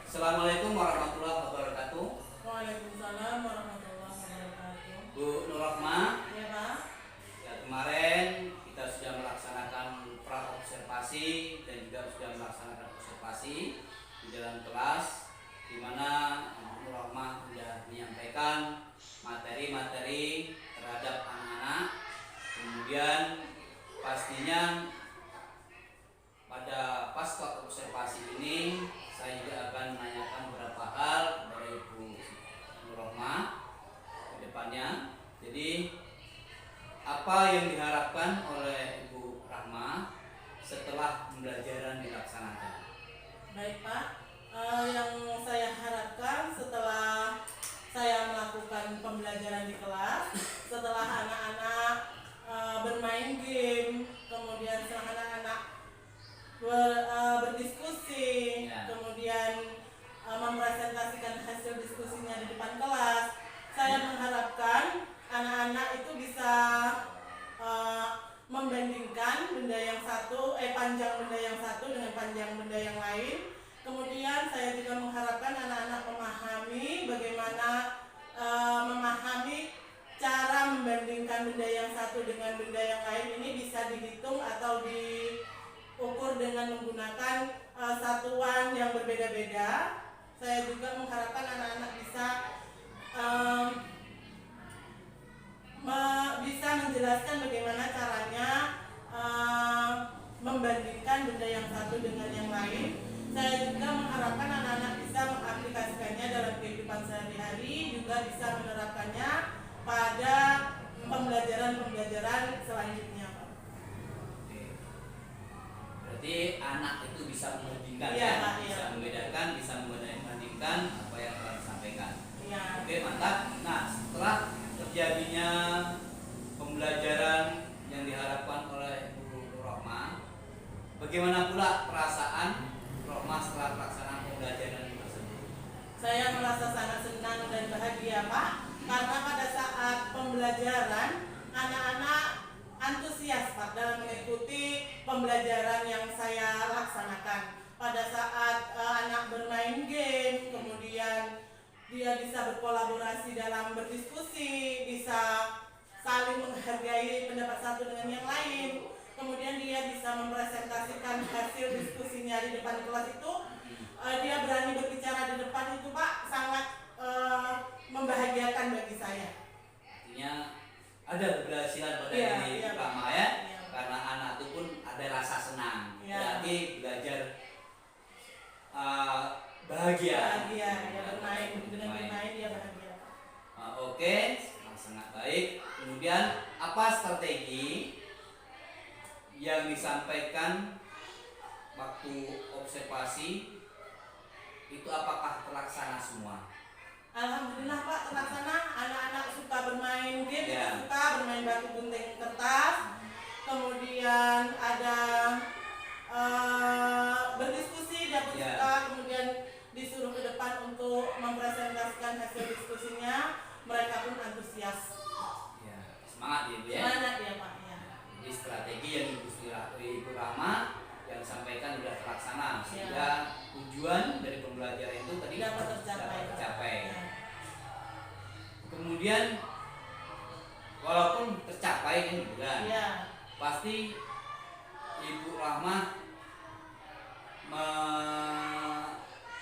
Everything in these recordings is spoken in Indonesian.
Assalamualaikum warahmatullahi wabarakatuh. Waalaikumsalam warahmatullahi wabarakatuh. Bu Nur Rahma, Ya Pak. ya, kemarin kita sudah melaksanakan pra-observasi dan juga sudah melaksanakan observasi di dalam kelas, di mana Bu Nur Rahma sudah menyampaikan materi-materi terhadap anak-anak. Kemudian pastinya pada pasca observasi ini saya juga akan menanyakan beberapa hal kepada Ibu Nur Rahma ke depannya. Jadi apa yang diharapkan oleh Ibu Rahma setelah pembelajaran dilaksanakan? Baik Pak. Yang saya harapkan setelah saya melakukan pembelajaran di kelas, setelah anak-anak bermain game, kemudian setelah anak-anak berdiskusi, Ya. kemudian mempresentasikan hasil diskusinya di depan kelas, saya mengharapkan anak-anak itu bisa membandingkan benda yang satu, panjang benda yang satu dengan panjang benda yang lain. Kemudian saya juga mengharapkan anak-anak memahami bagaimana memahami cara membandingkan benda yang satu dengan benda yang lain ini bisa dihitung atau diukur dengan menggunakan satuan yang berbeda-beda. Saya juga mengharapkan anak-anak bisa bisa menjelaskan bagaimana caranya membandingkan benda yang satu dengan yang lain. Saya juga mengharapkan anak-anak bisa mengaplikasikannya dalam kehidupan sehari-hari, juga bisa menerapkannya pada pembelajaran selanjutnya, Pak. Oke. Berarti anak itu bisa membandingkan, Iya, ya, Pak, iya. bisa membedakan, bisa membandingkan apa yang telah disampaikan. Iya. Oke, mantap. Nah, setelah terjadinya pembelajaran yang diharapkan oleh Ibu Nur Rahma, bagaimana pula perasaan Rahma setelah pelaksanaan pembelajaran tersebut? Saya merasa sangat senang dan bahagia, Pak, karena pada saat pembelajaran anak-anak antusias, Pak, dalam mengikuti pembelajaran yang saya laksanakan. Pada saat anak bermain game, kemudian dia bisa berkolaborasi dalam berdiskusi, bisa saling menghargai pendapat satu dengan yang lain. Kemudian dia bisa mempresentasikan hasil diskusinya di depan kelas itu. Dia berani berbicara di depan itu, Pak, sangat membahagiakan bagi saya. Artinya ada keberhasilan pada Iya, diri iya, Rahma, Pak. ya, Iya. karena anak itu pun ada rasa senang. Iya. Berarti belajar bahagia. Bahagia, ya bermain dengan bermain dia bahagia. Oke, sangat baik. Kemudian apa strategi yang disampaikan waktu observasi itu, apakah terlaksana semua? Alhamdulillah, Pak, terlaksana. Anak-anak suka bermain game, Ya. suka bermain batu gunting kertas. Kemudian ada berdiskusi, dia pun Ya. suka. Kemudian disuruh ke depan untuk mempresentasikan hasil diskusinya, mereka pun antusias. Ya, semangat ya, Bu, ya. Semangat ya, Pak, ya. Jadi strategi yang Ibu Rahma yang sampaikan sudah terlaksana, sehingga tujuan dari pembelajaran itu tadi Dapat tercapai. Ya. Kemudian walaupun tercapai kan gitu kan, Ya. pasti Ibu Rahma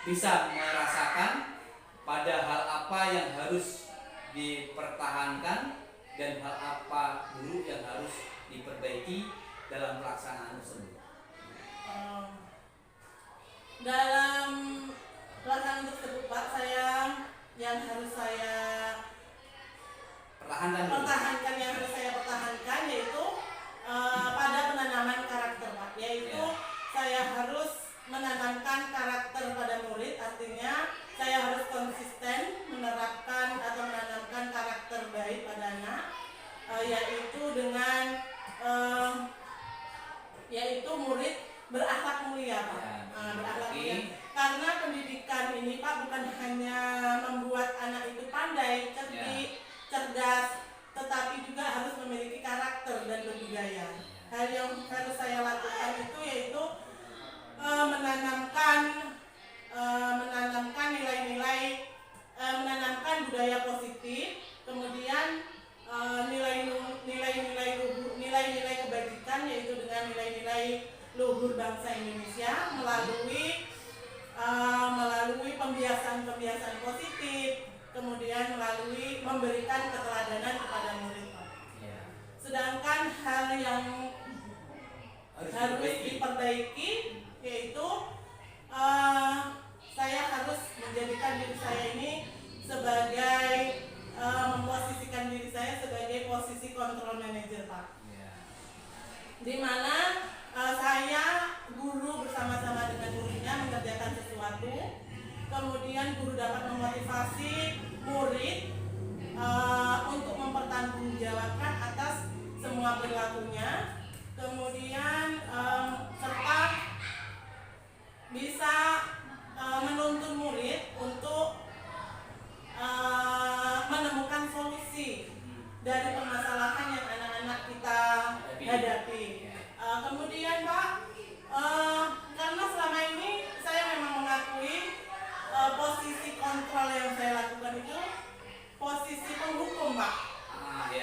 bisa merasakan pada hal apa yang harus dipertahankan dan hal apa dulu yang harus diperbaiki dalam pelaksanaan tersebut. Dalam pelaksanaan tersebut, Pak, yang harus saya pertahankan yaitu pada penanaman karakter, Pak, yaitu saya harus menanamkan karakter pada murid. Artinya saya harus konsisten menerapkan atau menanamkan karakter baik pada anak, yaitu dengan yaitu murid berakhlak mulia, Pak. Berakhlak mulia. Karena pendidikan ini, Pak, bukan hanya membuat anak itu pandai, cerdik, cerdas, tetapi juga harus memiliki karakter dan berbudaya. Hal yang harus saya lakukan itu yaitu menanamkan memberikan keteladanan kepada murid, Pak. Ya. Sedangkan hal yang harus diperbaiki yaitu saya harus menjadikan diri saya ini sebagai memposisikan diri saya sebagai posisi control manager, Pak. Ya. Di mana saya guru bersama-sama dengan muridnya mengerjakan sesuatu, kemudian guru dapat memotivasi murid untuk mempertanggungjawabkan atas semua perilakunya, kemudian serta bisa menuntun murid untuk menemukan solusi dari permasalahan yang anak-anak kita hadapi. Kemudian Pak, karena selama ini saya memang mengakui posisi kontrol yang saya lakukan itu posisi penghukum, Pak.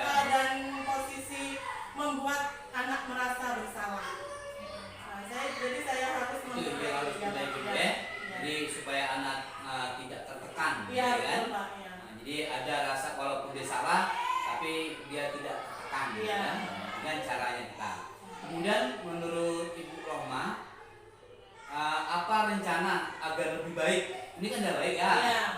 Dan posisi membuat anak merasa bersalah. Jadi saya harus jadi supaya anak tidak tertekan, ya, kan? Pak, ya. Jadi ada rasa walaupun dia salah, tapi dia tidak tertekan, ya. Kan? Dengan caranya kita. Kemudian menurut Ibu Rohma, apa rencana agar lebih baik? Ini kan udah baik ya,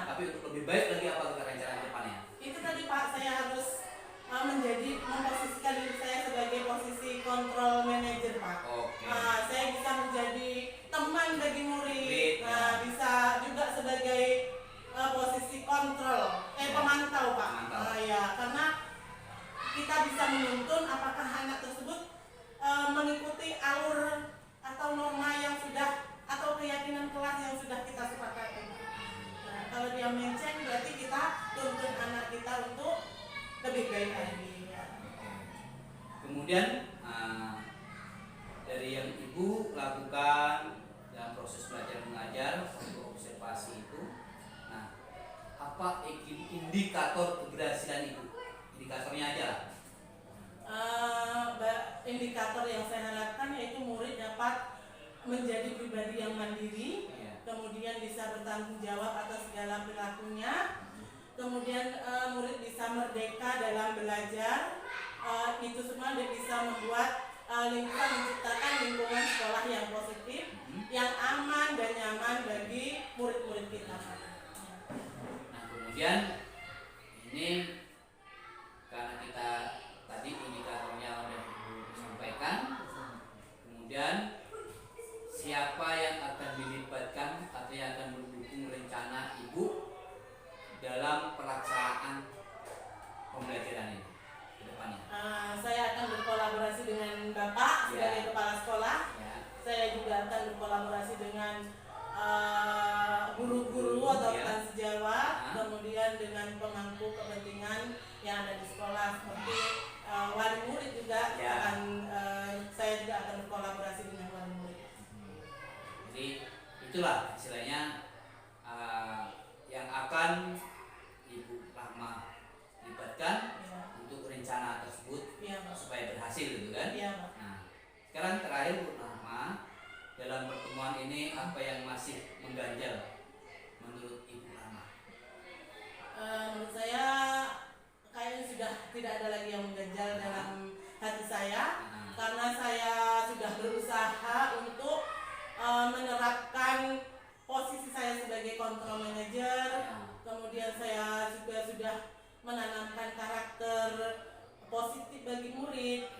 tapi untuk lebih baik lagi apa kita rencana depannya? Itu tadi Pak, saya harus memposisikan diri saya sebagai posisi control manager, Pak. Saya bisa menjadi teman bagi murid, bisa juga sebagai posisi kontrol, pemantau, Pak. Ya, karena kita bisa menuntun apakah anak tersebut mengikuti alur atau norma yang sudah atau keyakinan kelas yang sudah kita sepakati. Kalau dia menceng, berarti kita tuntun anak kita untuk lebih baik lagi. Kemudian dari yang Ibu lakukan dalam proses belajar mengajar untuk observasi itu, nah apa indikator keberhasilan Ibu? Indikatornya aja lah. Indikator yang saya harapkan yaitu murid dapat menjadi pribadi yang mandiri, kemudian bisa bertanggung jawab atas segala perilakunya, kemudian murid bisa merdeka dalam belajar. Itu semua dia bisa membuat menciptakan lingkungan sekolah yang positif, yang aman dan nyaman bagi murid-murid kita. Nah, kemudian ini karena kita tadi indikatornya sudah Ibu sampaikan, kemudian siapa yang akan dilibatkan atau yang akan mendukung rencana Ibu dalam pelaksanaan pembelajaran ini ke depannya? Saya akan berkolaborasi dengan Bapak sebagai kepala sekolah. Saya juga akan berkolaborasi dengan guru-guru atau rekan sejawat, kemudian dengan pemangku kepentingan yang ada di sekolah seperti wali murid juga saya juga akan berkolaborasi dengan wali murid. Jadi itulah istilahnya yang akan Ibu Rahma libatkan untuk rencana tersebut supaya berhasil, gitu kan? Nah, sekarang terakhir Bu Rahma, dalam pertemuan ini apa yang masih mengganjal menurut Ibu Rahma? Menurut saya kayaknya sudah tidak ada lagi yang mengganjal dalam hati saya, karena saya sudah berusaha untuk menerapkan posisi saya sebagai control manager, kemudian saya juga sudah menanamkan karakter positif bagi murid,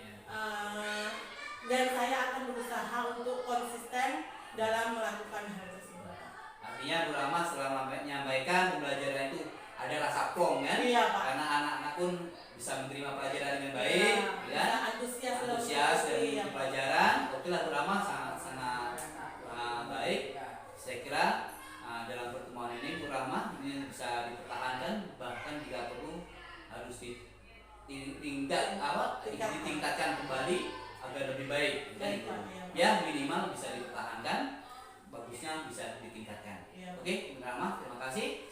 dan saya akan berusaha untuk konsisten dalam melakukan hal tersebut. Artinya Bu Rahma setelah menyampaikan pembelajaran itu ada rasa plong, kan? Iya, Pak. Karena anak-anak pun bisa menerima pelajaran dengan baik, kan? Antusias dari pelajaran. Oke lah Bu Rahma, sangat baik. Saya kira dalam pertemuan ini Bu Rahma ini bisa dipertahankan, bahkan jika perlu harus ditingkatkan kembali agar lebih baik. Ya minimal bisa dipertahankan, bagusnya bisa ditingkatkan. Oke, Bu Rahma, terima kasih.